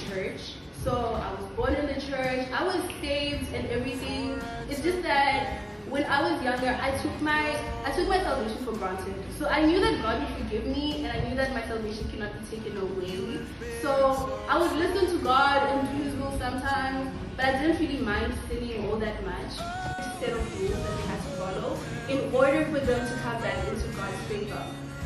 church. So I was born in the church. I was saved and everything. It's just that when I was younger, I took my salvation for granted. So I knew that God would forgive me, and I knew that my salvation cannot be taken away. So I would listen to God and do His will sometimes, but I didn't really mind sinning all that much. A set of rules that we had to follow in order for them to come back into God's favor.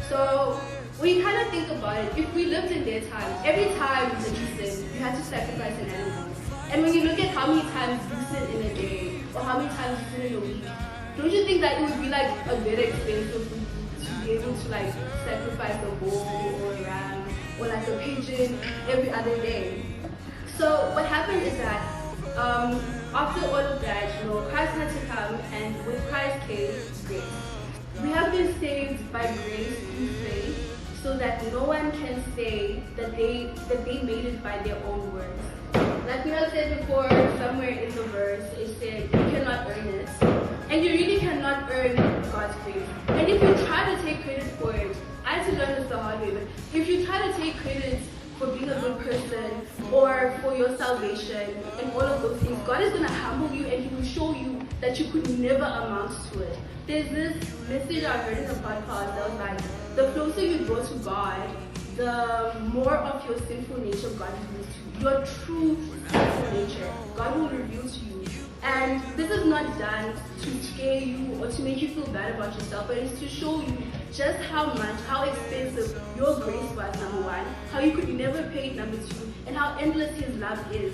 So when you kind of think about it, if we lived in their time, every time that you sin, you had to sacrifice an animal. And when you look at how many times you sin in a day, or how many times you sin in a week, don't you think that it would be like a bit expensive for you to be able to like sacrifice a bull or a ram or like a pigeon every other day? So what happened is that after all of that, Christ had to come, and with Christ came grace. We have been saved by grace through faith, so that no one can say that they made it by their own works. Like we have said before, somewhere in the verse, it said you cannot earn it. And you really cannot earn God's grace. And if you try to take credit for it, I had to learn this the hard way, but if you try to take credit for being a good person or for your salvation and all of those things, God is going to humble you, and He will show you that you could never amount to it. There's this message I heard in a podcast that was like, the closer you go to God, the more of your sinful nature God reveals to you. Your true sinful nature, God will reveal to you. And this is not done to scare you or to make you feel bad about yourself, but it's to show you just how expensive your grace was, number one, how you could never pay it, number two, and how endless His love is.